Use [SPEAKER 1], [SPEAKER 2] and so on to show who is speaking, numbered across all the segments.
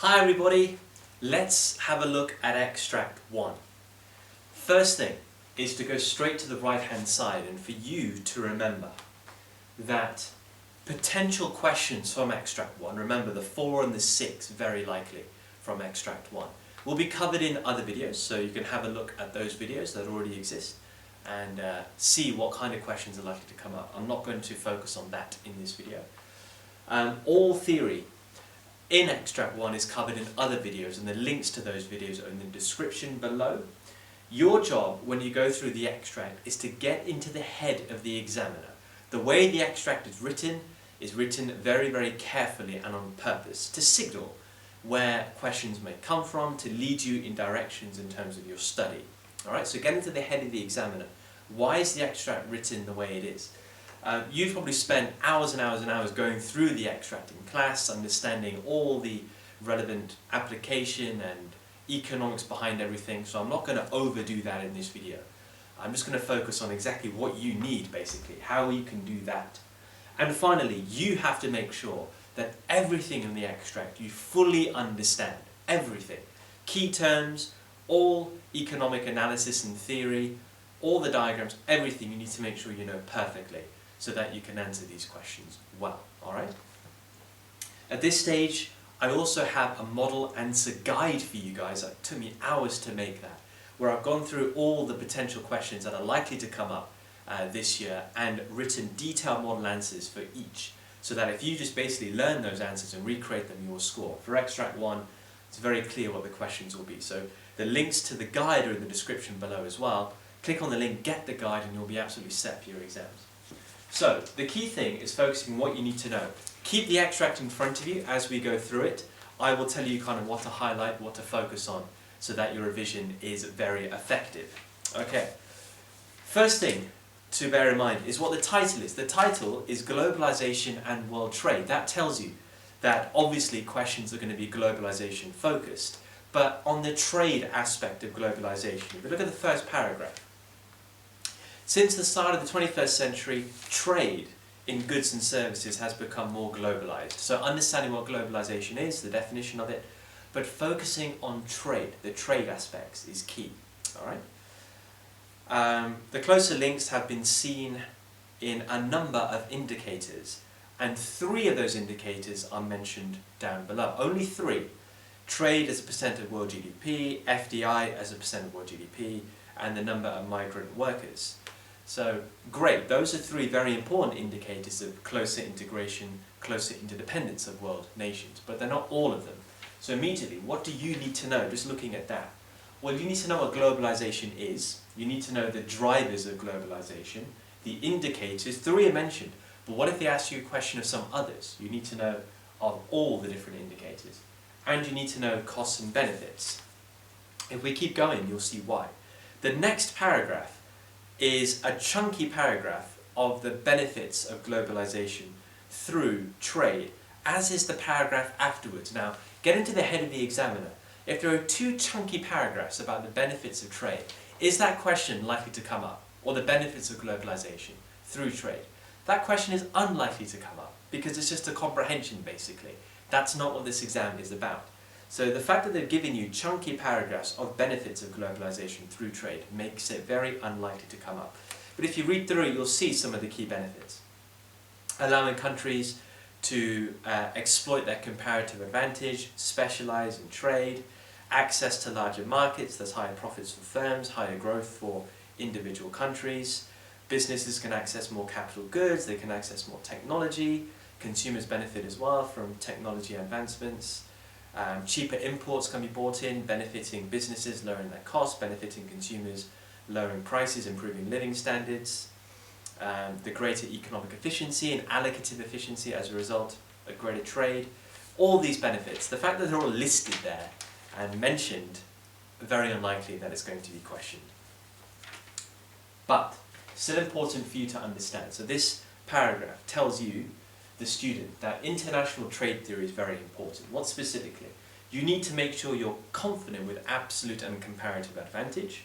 [SPEAKER 1] Hi everybody, let's have a look at extract 1. First thing is to go straight to the right hand side and for you to remember that potential questions from extract 1, remember the 4 and the 6 very likely from extract 1, will be covered in other videos, so you can have a look at those videos that already exist and see what kind of questions are likely to come up. I'm not going to focus on that in this video. All theory in extract 1 is covered in other videos, and the links to those videos are in the description below. Your job when you go through the extract is to get into the head of the examiner. The way the extract is written very, very carefully and on purpose to signal where questions may come from, to lead you in directions in terms of your study. Alright, so get into the head of the examiner. Why is the extract written the way it is? You've probably spent hours and hours and hours going through the extract in class, understanding all the relevant application and economics behind everything, so I'm not going to overdo that in this video. I'm just going to focus on exactly what you need, basically, how you can do that. And finally, you have to make sure that everything in the extract you fully understand, everything. Key terms, all economic analysis and theory, all the diagrams, everything you need to make sure you know perfectly, so that you can answer these questions well, alright? At this stage, I also have a model answer guide for you guys. It took me hours to make that, where I've gone through all the potential questions that are likely to come up this year and written detailed model answers for each, so that if you just basically learn those answers and recreate them, you will score. For extract 1, it's very clear what the questions will be. So the links to the guide are in the description below as well. Click on the link, get the guide, and you'll be absolutely set for your exams. So, the key thing is focusing on what you need to know. Keep the extract in front of you as we go through it. I will tell you kind of what to highlight, what to focus on, so that your revision is very effective. Okay, first thing to bear in mind is what the title is. The title is Globalization and World Trade. That tells you that obviously questions are going to be globalization focused, but on the trade aspect of globalization. If you look at the first paragraph, since the start of the 21st century, trade in goods and services has become more globalized. So understanding what globalization is, the definition of it, but focusing on trade, the trade aspects, is key. Alright? The closer links have been seen in a number of indicators, and 3 of those indicators are mentioned down below. Only 3. Trade as a percent of world GDP, FDI as a percent of world GDP, and the number of migrant workers. So, great, those are 3 very important indicators of closer integration, closer interdependence of world nations, but they're not all of them. So immediately, what do you need to know just looking at that? Well, you need to know what globalization is, you need to know the drivers of globalization, the indicators, 3 are mentioned, but what if they ask you a question of some others? You need to know of all the different indicators, and you need to know costs and benefits. If we keep going, you'll see why. The next paragraph is a chunky paragraph of the benefits of globalization through trade, as is the paragraph afterwards. Now, get into the head of the examiner. If there are 2 chunky paragraphs about the benefits of trade, is that question likely to come up? Or the benefits of globalization through trade? That question is unlikely to come up, because it's just a comprehension, basically. That's not what this exam is about. So the fact that they've given you chunky paragraphs of benefits of globalization through trade makes it very unlikely to come up. But if you read through it, you'll see some of the key benefits. Allowing countries to exploit their comparative advantage, specialize in trade, access to larger markets, there's higher profits for firms, higher growth for individual countries, businesses can access more capital goods, they can access more technology, consumers benefit as well from technology advancements. Cheaper imports can be bought in, benefiting businesses, lowering their costs, benefiting consumers, lowering prices, improving living standards. The greater economic efficiency and allocative efficiency as a result of greater trade. All these benefits, the fact that they're all listed there and mentioned, very unlikely that it's going to be questioned. But, still important for you to understand. So this paragraph tells you, the student, that international trade theory is very important. What specifically? You need to make sure you're confident with absolute and comparative advantage.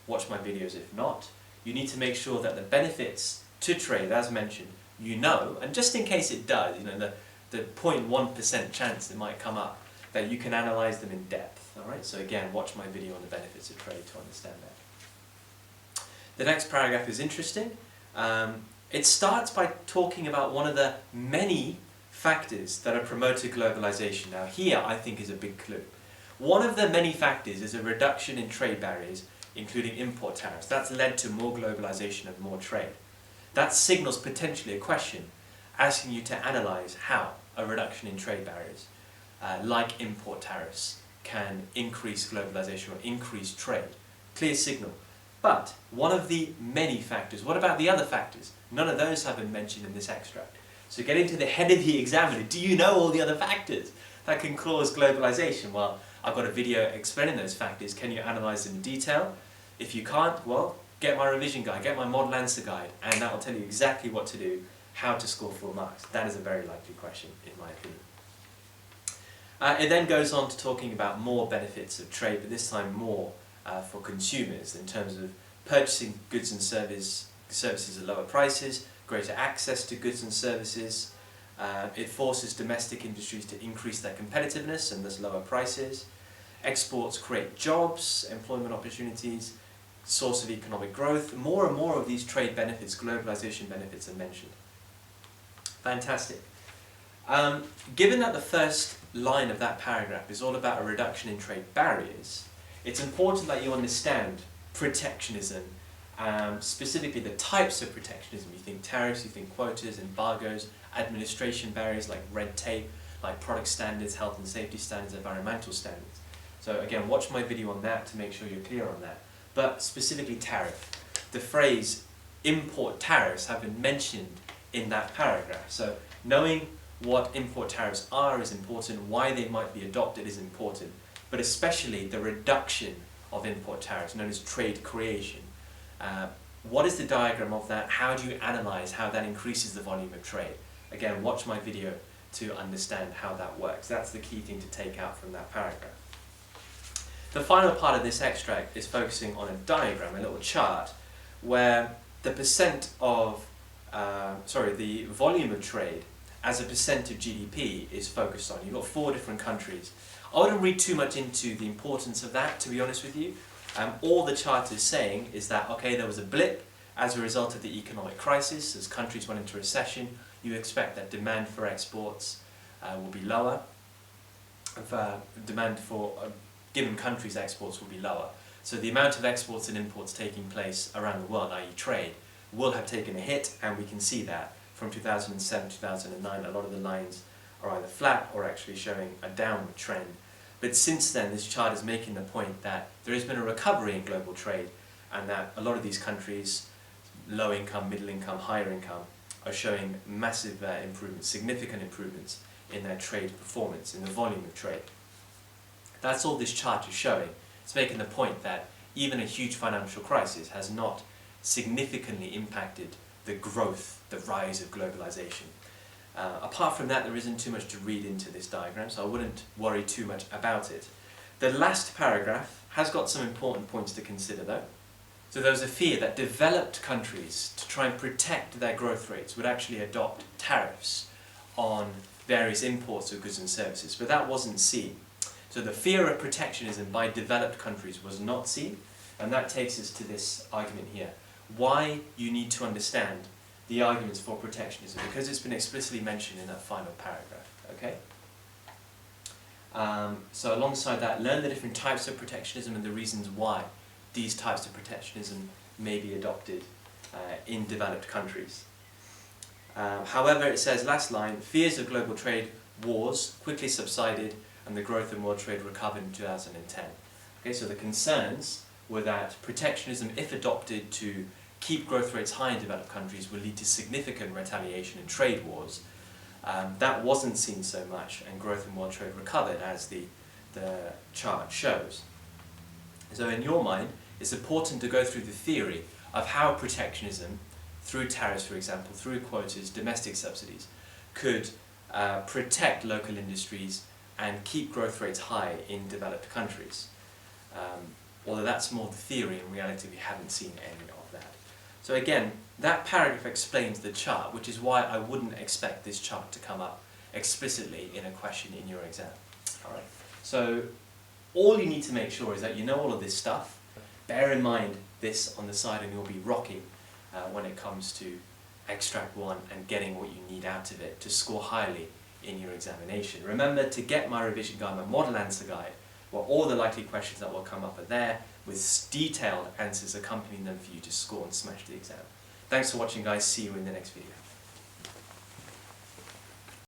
[SPEAKER 1] Watch my videos if not. You need to make sure that the benefits to trade, as mentioned, you know, and just in case it does, you know, the 0.1% chance it might come up, that you can analyze them in depth. Alright, so again, watch my video on the benefits of trade to understand that. The next paragraph is interesting. It starts by talking about one of the many factors that have promoted globalization. Now here, I think, is a big clue. One of the many factors is a reduction in trade barriers, including import tariffs. That's led to more globalization and more trade. That signals potentially a question, asking you to analyze how a reduction in trade barriers, like import tariffs, can increase globalization or increase trade. Clear signal. But one of the many factors, what about the other factors? None of those have been mentioned in this extract. So getting to the head of the examiner, do you know all the other factors that can cause globalization? Well, I've got a video explaining those factors. Can you analyze them in detail? If you can't, well, get my revision guide, get my model answer guide, and that will tell you exactly what to do, how to score full marks. That is a very likely question, in my opinion. It then goes on to talking about more benefits of trade, but this time more for consumers in terms of purchasing goods and services at lower prices, greater access to goods and services. It forces domestic industries to increase their competitiveness and thus lower prices. Exports create jobs, employment opportunities, source of economic growth. More and more of these trade benefits, globalization benefits, are mentioned. Fantastic. Given that the first line of that paragraph is all about a reduction in trade barriers, it's important that you understand protectionism, specifically the types of protectionism. You think tariffs, you think quotas, embargoes, administration barriers like red tape, like product standards, health and safety standards, environmental standards. So again, watch my video on that to make sure you're clear on that. But specifically tariff. The phrase import tariffs have been mentioned in that paragraph. So knowing what import tariffs are is important, why they might be adopted is important, but especially the reduction of import tariffs, known as trade creation. What is the diagram of that? How do you analyze how that increases the volume of trade? Again, watch my video to understand how that works. That's the key thing to take out from that paragraph. The final part of this extract is focusing on a diagram, a little chart, where the the volume of trade as a percent of GDP is focused on. You've got 4 different countries. I wouldn't read too much into the importance of that, to be honest with you. All the chart is saying is that, okay, there was a blip as a result of the economic crisis. As countries went into recession, you expect that demand for exports will be lower. Demand for given countries' exports will be lower. So the amount of exports and imports taking place around the world, i.e. trade, will have taken a hit, and we can see that from 2007 to 2009. A lot of the lines are either flat or actually showing a downward trend. But since then, this chart is making the point that there has been a recovery in global trade, and that a lot of these countries, low income, middle income, higher income, are showing massive improvements, significant improvements in their trade performance, in the volume of trade. That's all this chart is showing. It's making the point that even a huge financial crisis has not significantly impacted the growth, the rise of globalization. Apart from that, there isn't too much to read into this diagram, so I wouldn't worry too much about it. The last paragraph has got some important points to consider though. So there was a fear that developed countries, to try and protect their growth rates, would actually adopt tariffs on various imports of goods and services, but that wasn't seen. So the fear of protectionism by developed countries was not seen, and that takes us to this argument here. Why you need to understand the arguments for protectionism, because it's been explicitly mentioned in that final paragraph, okay? So alongside that, learn the different types of protectionism and the reasons why these types of protectionism may be adopted in developed countries. However, it says, last line, fears of global trade wars quickly subsided and the growth in world trade recovered in 2010. Okay, so the concerns were that protectionism, if adopted to keep growth rates high in developed countries, will lead to significant retaliation and trade wars. That wasn't seen so much, and growth in world trade recovered, as the chart shows. So in your mind, it's important to go through the theory of how protectionism, through tariffs for example, through quotas, domestic subsidies, could protect local industries and keep growth rates high in developed countries. Although that's more the theory, in reality we haven't seen any of that. So again, that paragraph explains the chart, which is why I wouldn't expect this chart to come up explicitly in a question in your exam. Alright, so all you need to make sure is that you know all of this stuff. Bear in mind this on the side and you'll be rocking when it comes to Extract 1 and getting what you need out of it to score highly in your examination. Remember to get my revision guide, my model answer guide, where all the likely questions that will come up are there with detailed answers accompanying them for you to score and smash the exam. Thanks for watching guys, see you in the next video.